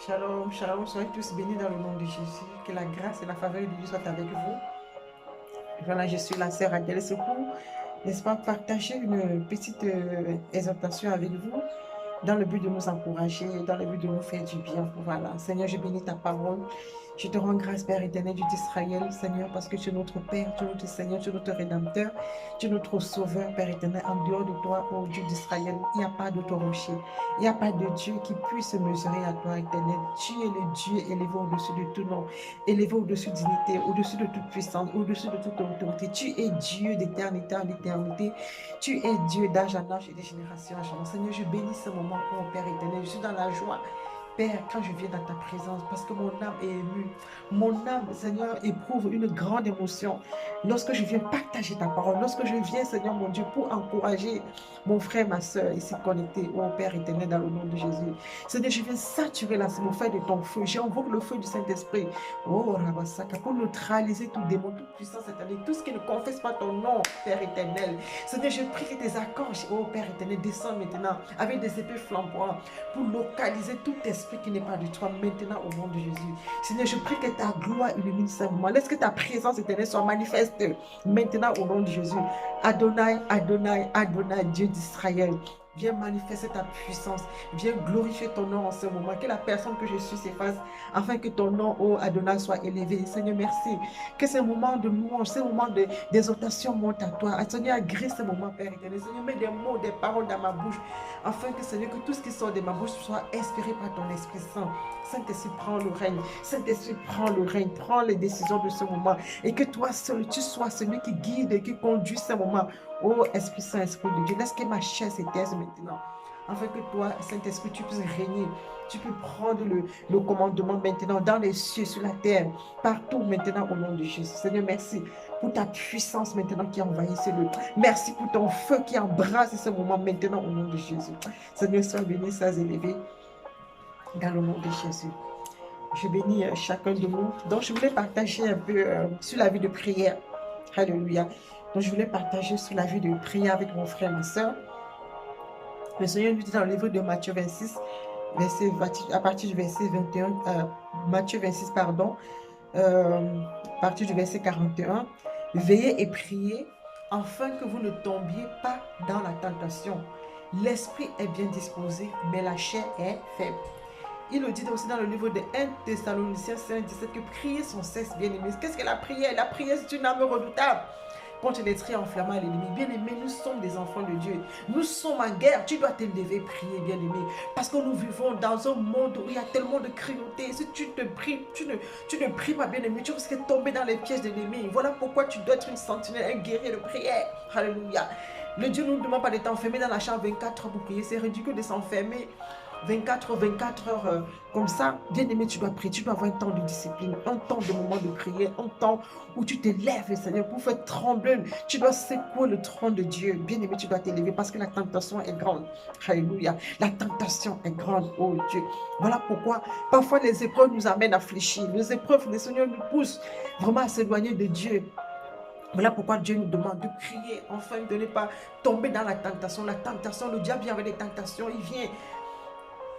Shalom, shalom, soyez tous bénis dans le nom de Jésus. Que la grâce et la faveur de Dieu soient avec vous. Voilà, je suis la sœur Adèle Secours. N'est-ce pas, partager une petite exhortation avec vous dans le but de nous encourager, dans le but de nous faire du bien. Voilà, Seigneur, je bénis ta parole. Je te rends grâce, Père éternel, Dieu d'Israël, Seigneur, parce que tu es notre Père, tu es notre Seigneur, tu es notre Rédempteur, tu es notre Sauveur, Père éternel. En dehors de toi, ô Dieu d'Israël, il n'y a pas d'autre rocher. Il n'y a pas de Dieu qui puisse se mesurer à toi, éternel. Tu es le Dieu élevé au-dessus de tout nom, élevé au-dessus d'unité, au-dessus de toute puissance, au-dessus de toute autorité. Tu es Dieu d'éternité en éternité. Tu es Dieu d'âge en âge et de génération en génération. Seigneur, je bénis ce moment, ô Père éternel. Je suis dans la joie. Père, quand je viens dans ta présence, parce que mon âme est émue, mon âme, Seigneur, éprouve une grande émotion lorsque je viens partager ta parole, lorsque je viens, Seigneur mon Dieu, pour encourager mon frère, ma soeur ici connecté au Père éternel dans le nom de Jésus. Seigneur, je viens saturer l'atmosphère de ton feu. J'invoque le feu du Saint-Esprit, oh Rabasaka, pour neutraliser tout démon, toute puissance éternelle, tout ce qui ne confesse pas ton nom, Père éternel. Seigneur, je prie que tes archanges, oh Père éternel, descendent maintenant avec des épées flamboyantes pour localiser tout esprit qui n'est pas de toi maintenant au nom de Jésus. Seigneur, je prie que ta gloire illumine ce moment. Laisse que ta présence éternelle soit manifeste maintenant au nom de Jésus. Adonai, Adonai, Adonai, Dieu d'Israël. Viens manifester ta puissance. Viens glorifier ton nom en ce moment. Que la personne que je suis s'efface afin que ton nom, oh Adonai, soit élevé. Seigneur, merci. Que ce moment de louange, ce moment d'exaltation monte à toi. Seigneur, agrée ce moment, Père éternel. Seigneur, mets des mots, des paroles dans ma bouche afin que, Seigneur, que tout ce qui sort de ma bouche soit inspiré par ton Esprit Saint. Saint-Esprit, prends le règne. Saint-Esprit, prends le règne. Prends les décisions de ce moment. Et que toi seul, tu sois celui qui guide et qui conduit ce moment. Oh Esprit Saint, Esprit de Dieu, laisse que ma chair s'éteinte maintenant. Afin que toi, Saint-Esprit, tu puisses régner. Tu peux prendre le commandement maintenant dans les cieux, sur la terre, partout maintenant au nom de Jésus. Seigneur, merci pour ta puissance maintenant qui envahit ce lieu. Merci pour ton feu qui embrasse ce moment maintenant au nom de Jésus. Seigneur, sois béni, sois élevé dans le nom de Jésus. Je bénis chacun de nous. Donc, je voulais partager un peu sur la vie de prière. Alléluia. Donc, je voulais partager sur la vie de prière avec mon frère, ma soeur. Le Seigneur nous dit dans le livre de Matthieu 26, à partir du verset 21, Matthieu 26, pardon, à partir du verset 41, veillez et priez afin que vous ne tombiez pas dans la tentation. L'esprit est bien disposé, mais la chair est faible. Il le dit aussi dans le livre de 1 Thessaloniciens 5, 17 que prier sans cesse, bien aimé. Qu'est-ce que la prière? La prière, c'est une arme redoutable contre les traits enflammés à l'ennemi. Bien aimé, nous sommes des enfants de Dieu. Nous sommes en guerre. Tu dois te lever, prier, bien aimé. Parce que nous vivons dans un monde où il y a tellement de cruauté. Si tu ne pries pas, bien aimé, tu risques de tomber dans les pièges de l'ennemi. Voilà pourquoi tu dois être une sentinelle, un guerrier de prière. Alléluia. Le Dieu ne nous demande pas de t'enfermer dans la chambre 24 heures pour prier. C'est ridicule de s'enfermer 24 heures comme ça. Bien aimé, tu dois prier, tu dois avoir un temps de discipline, un temps de moment de prière, un temps où tu te lèves, Seigneur, pour faire trembler. Tu dois secouer le trône de Dieu. Bien aimé, tu dois t'élever parce que la tentation est grande. Alléluia. La tentation est grande, oh Dieu. Voilà pourquoi parfois les épreuves nous amènent à fléchir. Les épreuves, le Seigneur nous pousse vraiment à s'éloigner de Dieu. Voilà pourquoi Dieu nous demande de prier, enfin de ne pas tomber dans la tentation. La tentation, le diable vient avec des tentations, il vient.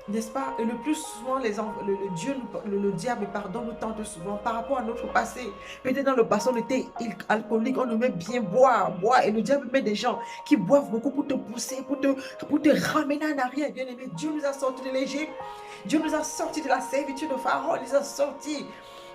N'est-ce pas? Et le plus souvent, le diable, pardon, nous tente souvent par rapport à notre passé. Peut-être dans le passé, on était alcoolique, on aimait bien boire. Et le diable met des gens qui boivent beaucoup pour te pousser, pour te ramener en arrière. Bien aimé, Dieu nous a sortis de l'Égypte. Dieu nous a sortis de la servitude de Pharaon. Il nous a sortis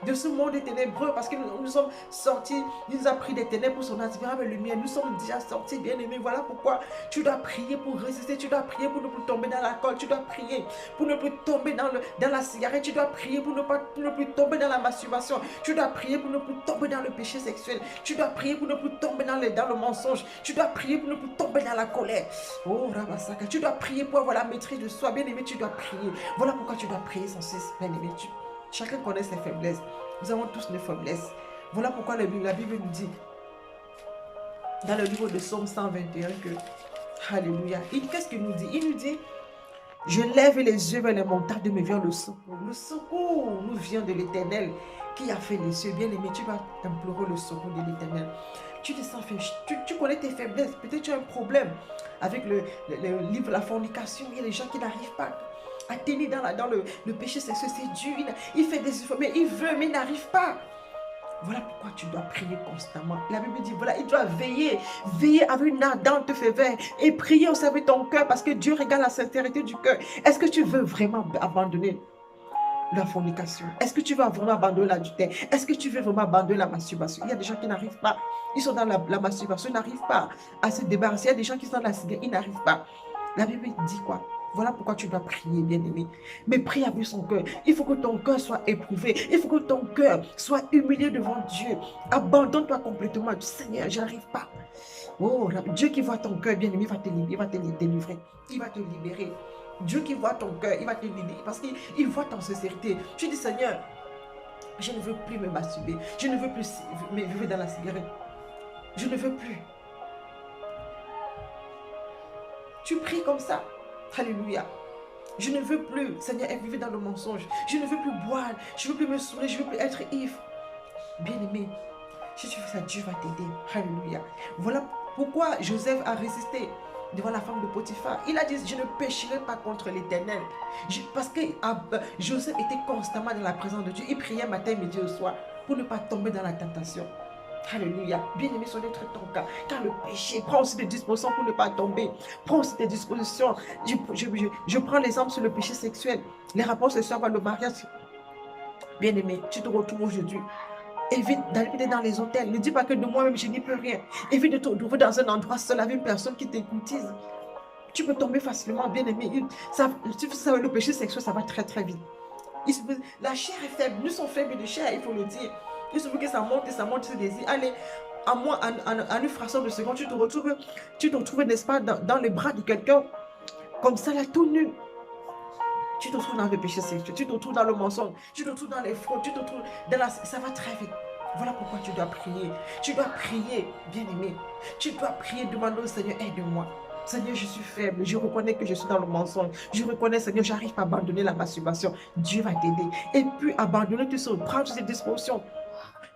de ce monde ténébreux parce que nous sommes sortis, il nous a pris des ténèbres pour son admirable lumière. Nous sommes déjà sortis, bien aimés. Voilà pourquoi tu dois prier pour résister, tu dois prier pour ne plus tomber dans l'alcool, tu dois prier pour ne plus tomber dans la cigarette, tu dois prier pour ne plus tomber dans la masturbation, tu dois prier pour ne plus tomber dans le péché sexuel, tu dois prier pour ne plus tomber dans le mensonge, tu dois prier pour ne plus tomber dans la colère. Oh Rabasaka, tu dois prier pour avoir la maîtrise de soi, bien aimé, tu dois prier. Voilà pourquoi tu dois prier sans cesse, bien aimé. Chacun connaît ses faiblesses. Nous avons tous nos faiblesses. Voilà pourquoi la Bible nous dit, dans le livre de Psaume 121, que, Alléluia, qu'est-ce qu'il nous dit? Il nous dit, je lève les yeux vers les montagnes de me vient le secours. Le secours nous vient de l'Éternel qui a fait les cieux. Bien aimé, tu vas implorer le secours de l'Éternel. Tu te sens fait, tu connais tes faiblesses. Peut-être tu as un problème avec le livre de la fornication. Il y a des gens qui n'arrivent pas. à tenir dans le péché sexuel. C'est dur. Il fait des efforts, mais il veut, mais il n'arrive pas. Voilà pourquoi tu dois prier constamment. La Bible dit, voilà, il doit veiller. Veiller avec une ardente ferveur et prier au sein de ton cœur parce que Dieu regarde la sincérité du cœur. Est-ce que tu veux vraiment abandonner la fornication? Est-ce que tu veux vraiment abandonner l'adultère? Est-ce que tu veux vraiment abandonner la masturbation? Il y a des gens qui n'arrivent pas. Ils sont dans la masturbation, ils n'arrivent pas à se débarrasser. Il y a des gens qui sont dans la cigarette, ils n'arrivent pas. La Bible dit quoi? Voilà pourquoi tu dois prier, bien-aimé. Mais prie avec son cœur. Il faut que ton cœur soit éprouvé. Il faut que ton cœur soit humilié devant Dieu. Abandonne-toi complètement. Seigneur, je n'arrive pas. Oh, Dieu qui voit ton cœur, bien-aimé, il va te délivrer. Il va te libérer. Dieu qui voit ton cœur, il va te libérer parce qu'il voit ton sincérité. Tu dis, Seigneur, je ne veux plus me masturber. Je ne veux plus vivre dans la cigarette. Je ne veux plus. Tu pries comme ça. Alléluia. Je ne veux plus, Seigneur, vivre dans le mensonge. Je ne veux plus boire. Je ne veux plus me saouler. Je ne veux plus être ivre. Bien-aimé, si tu fais ça, Dieu va t'aider. Alléluia. Voilà pourquoi Joseph a résisté devant la femme de Potiphar. Il a dit, je ne pécherai pas contre l'Éternel. Parce que Joseph était constamment dans la présence de Dieu. Il priait matin, midi au soir pour ne pas tomber dans la tentation. Alléluia. Bien-aimé, ce n'est pas ton cas. Car le péché, prends aussi des dispositions pour ne pas tomber. Prends aussi des dispositions. Je prends l'exemple sur le péché sexuel. Les rapports sexuels avant le mariage. Bien-aimé, tu te retrouves aujourd'hui. Évite d'aller dans les hôtels. Ne dis pas que de moi-même, je n'y peux rien. Évite de te retrouver dans un endroit seul avec une personne qui t'écoutise. Tu peux tomber facilement, bien-aimé. Le péché sexuel, ça va très, très vite. La chair est faible. Nous sommes faibles de chair, il faut le dire. Il suffit que ça monte et ça monte ce désir. Allez, en une fraction de seconde, tu te retrouves, n'est-ce pas, dans les bras de quelqu'un, comme ça, là, tout nu. Tu te retrouves dans le péché sexuel, tu te retrouves dans le mensonge, tu te retrouves dans les fraudes, tu te retrouves dans la... Ça va très vite. Voilà pourquoi tu dois prier. Tu dois prier, bien-aimé. Tu dois prier, demander au Seigneur, aide-moi. Seigneur, je suis faible, je reconnais que je suis dans le mensonge. Je reconnais, Seigneur, j'arrive pas à abandonner la masturbation. Dieu va t'aider. Et puis, abandonner tout ça, prendre ces dispositions.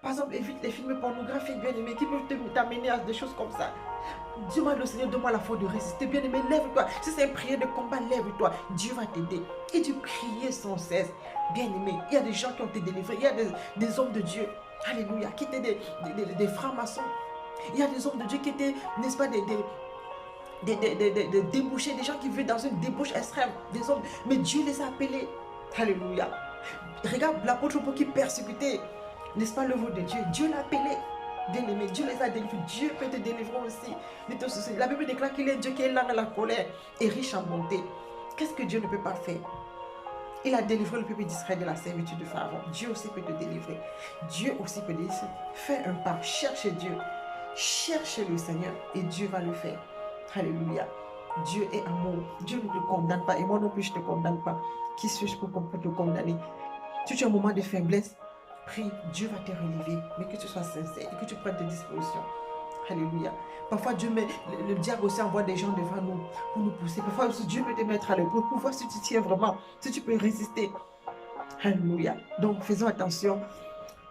Par exemple, évite les films pornographiques, bien-aimé, qui peuvent t'amener à des choses comme ça. Demande au Seigneur, donne-moi la force de résister. Bien-aimé, lève-toi. Si c'est une prière de combat, lève-toi. Dieu va t'aider. Et tu prier sans cesse. Bien-aimé, il y a des gens qui ont été délivrés. Il y a des hommes de Dieu, alléluia, qui étaient des francs-maçons. Il y a des hommes de Dieu qui étaient, n'est-ce pas, des débouchés, des gens qui vivaient dans une débauche extrême, des hommes, mais Dieu les a appelés. Alléluia. Regarde l'apôtre Paul qui persécutait, n'est-ce pas, l'œuvre de Dieu. Dieu l'a appelé. Bien-aimé, Dieu les a délivrés. Dieu peut te délivrer aussi. La Bible déclare qu'il est Dieu qui est lent à la colère et riche en bonté. Qu'est-ce que Dieu ne peut pas faire? Il a délivré le peuple d'Israël de la servitude de Pharaon. Dieu aussi peut te délivrer. Dieu aussi peut te délivrer. Fais un pas, cherche Dieu. Cherche le Seigneur et Dieu va le faire. Alléluia. Dieu est amour. Dieu ne te condamne pas et moi non plus je ne te condamne pas. Qui suis-je pour te condamner? Si tu as un moment de faiblesse, prie, Dieu va te relever, mais que tu sois sincère et que tu prennes tes dispositions. Alléluia. Parfois, le diable aussi envoie des gens devant nous pour nous pousser. Parfois aussi, Dieu peut te mettre à l'épreuve pour voir si tu tiens vraiment, si tu peux résister. Alléluia. Donc, faisons attention.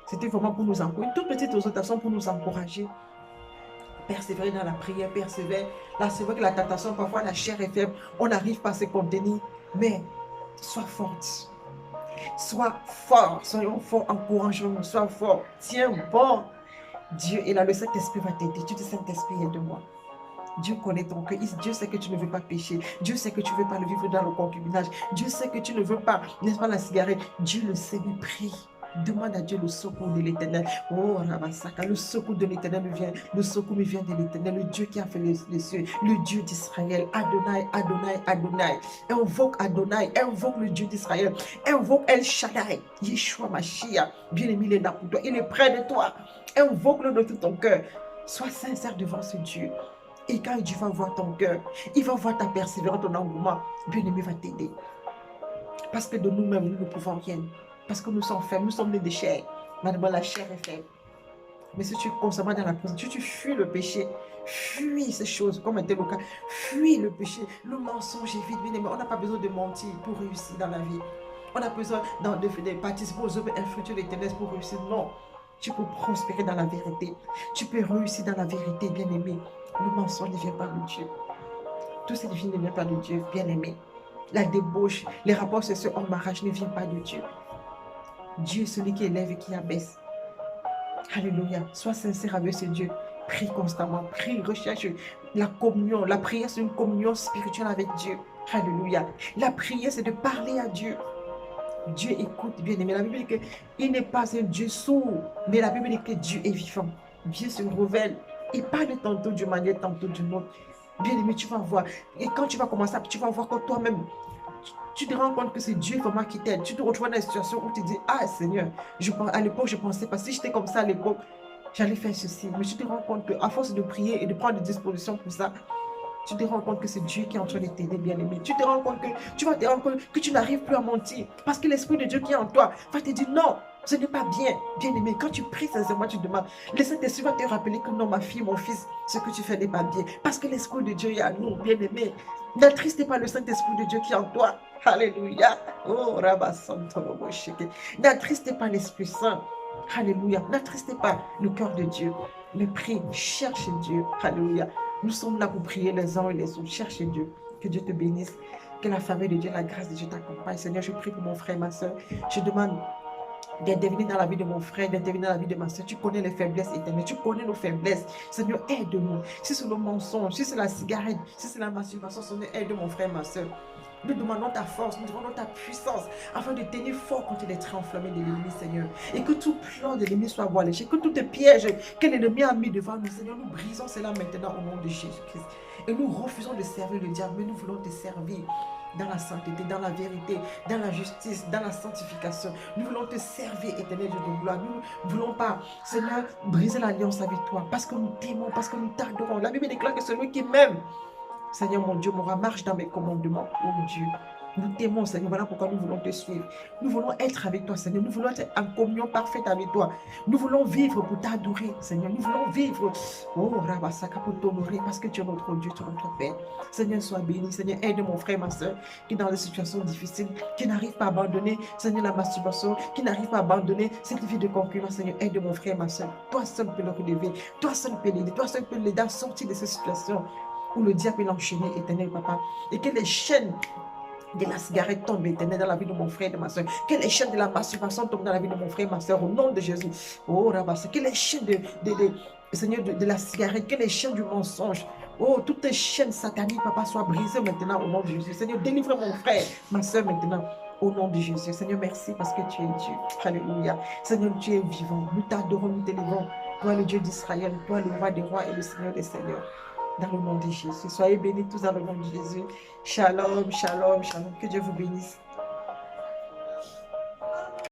C'était vraiment pour nous encourager. Une toute petite exhortation pour nous encourager. Persévérer dans la prière, persévérer. Là, c'est vrai que la tentation, parfois, la chair est faible. On n'arrive pas à se contenir. Mais, sois forte. Sois fort. Soyons forts, encourageons-nous. Sois fort. Tiens bon. Dieu est là. Le Saint-Esprit va t'aider. Tu dis, Saint-Esprit, aide-moi. Dieu connaît ton cœur. Dieu sait que tu ne veux pas pécher. Dieu sait que tu ne veux pas le vivre dans le concubinage. Dieu sait que tu ne veux pas, n'est-ce pas, la cigarette. Dieu le sait, mais prie. Demande à Dieu le secours de l'Éternel. Oh, Ramasaka, le secours de l'Éternel me vient. Le secours me vient de l'Éternel, le Dieu qui a fait les cieux, le Dieu d'Israël. Adonai, Adonai, Adonai. Invoque Adonai, invoque le Dieu d'Israël. Invoque El Shaddai, Yeshua Mashiach. Bien-aimé, il est là pour toi. Il est près de toi. Invoque-le de tout ton cœur. Sois sincère devant ce Dieu. Et quand Dieu va voir ton cœur, il va voir ta persévérance, ton engouement. Bien-aimé va t'aider. Parce que de nous-mêmes, nous ne pouvons rien. Parce que nous sommes faibles, nous sommes nés de chair. Madame, la chair est faible. Mais si tu es constamment dans la présence, tu fuis le péché, fuis ces choses, comme était le cas, fuis le péché, le mensonge est vite, bien-aimé. On n'a pas besoin de mentir pour réussir dans la vie. On a besoin de participer aux œuvres infructueuses de l'Éternel pour réussir. Non, tu peux prospérer dans la vérité. Tu peux réussir dans la vérité, bien-aimé. Le mensonge ne vient pas de Dieu. Tout ce qui ne vient pas de Dieu, bien-aimé. la débauche, les rapports sexuels en mariage ne viennent pas de Dieu. Dieu est celui qui élève et qui abaisse. Alléluia. Sois sincère avec ce Dieu. Prie constamment. Prie, recherche la communion. La prière, c'est une communion spirituelle avec Dieu. Alléluia. La prière, c'est de parler à Dieu. Dieu écoute, bien aimé. La Bible dit qu'il n'est pas un Dieu sourd, mais la Bible dit que Dieu est vivant. Dieu se révèle. Il parle tantôt d'une manière, tantôt d'une autre. Bien aimé, tu vas voir. Et quand tu vas commencer, tu vas voir que toi-même, tu te rends compte que c'est Dieu vraiment qui t'aide. Tu te retrouves dans une situation où tu te dis, ah Seigneur, à l'époque, je pensais pas, si j'étais comme ça à l'époque, j'allais faire ceci. Mais tu te rends compte qu'à force de prier et de prendre des dispositions pour ça, tu te rends compte que c'est Dieu qui est en train de t'aider, bien-aimé. Tu te rends compte que tu vas te rendre compte que tu n'arrives plus à mentir. Parce que l'Esprit de Dieu qui est en toi va te dire non, ce n'est pas bien, bien-aimé. Quand tu pries sincèrement, tu demandes. Le Saint-Esprit va te rappeler que non, ma fille, mon fils, ce que tu fais n'est pas bien. Parce que l'Esprit de Dieu est à nous, bien-aimé. N'attristez pas le Saint-Esprit de Dieu qui est en toi. Alléluia. Oh, n'attristez pas l'Esprit Saint. Alléluia. N'attristez pas le cœur de Dieu. Mais prie, cherche Dieu. Alléluia. Nous sommes là pour prier les uns et les autres. Cherche Dieu. Que Dieu te bénisse. Que la faveur de Dieu, la grâce de Dieu t'accompagne. Seigneur, je prie pour mon frère et ma soeur. Je demande d'intervenir dans la vie de mon frère, d'intervenir dans la vie de ma soeur. Tu connais les faiblesses éternelles, tu connais nos faiblesses. Seigneur, aide-nous. Si c'est le mensonge, si c'est la cigarette, si c'est la masturbation, Seigneur, aide mon frère et ma soeur. Nous demandons ta force, nous demandons ta puissance afin de tenir fort contre les traits enflammés de l'ennemi, Seigneur. Et que tout plan de l'ennemi soit voilé, que tout piège que l'ennemi a mis devant nous, Seigneur, nous brisons cela maintenant au nom de Jésus-Christ. Et nous refusons de servir le diable, mais nous voulons te servir dans la sainteté, dans la vérité, dans la justice, dans la sanctification. Nous voulons te servir, éternel Dieu de gloire. Nous ne voulons pas, Seigneur, briser l'alliance avec toi, parce que nous t'aimons, parce que nous t'adorons. La Bible déclare que celui qui m'aime, Seigneur mon Dieu, mon marche dans mes commandements, oh Dieu. Nous t'aimons, Seigneur, voilà pourquoi nous voulons te suivre. Nous voulons être avec toi, Seigneur. Nous voulons être en communion parfaite avec toi. Nous voulons vivre pour t'adorer, Seigneur. Nous voulons vivre, oh Rabasaka, pour t'honorer, parce que tu es notre Dieu, tu es notre Père. Seigneur, sois béni. Seigneur, aide mon frère, ma soeur, qui est dans des situations difficiles, qui n'arrive pas à abandonner, Seigneur, la masturbation, qui n'arrive pas à abandonner cette vie de concurrence. Seigneur, aide mon frère, ma soeur. Toi seul peux le relever. Toi seul peux l'aider. Toi seul peux l'aider à sortir de cette situation où le diable est enchaîné, éternel papa, et que les chaînes de la cigarette tombent, éternel, dans la vie de mon frère et de ma soeur, que les chaînes de la masturbation tombent dans la vie de mon frère et ma soeur, au nom de Jésus. Oh, Rabassa, que les chaînes Seigneur, de la cigarette, que les chaînes du mensonge, oh, toutes les chaînes sataniques, papa, soient brisées maintenant au nom de Jésus. Seigneur, délivre mon frère, ma soeur maintenant. Au nom de Jésus. Seigneur, merci parce que tu es Dieu. Alléluia. Seigneur, tu es vivant. Nous t'adorons, nous t'élevons. Toi, le Dieu d'Israël, toi, le roi des rois et le Seigneur des seigneurs. Dans le nom de Jésus. Soyez bénis tous dans le nom de Jésus. Shalom, shalom, shalom. Que Dieu vous bénisse.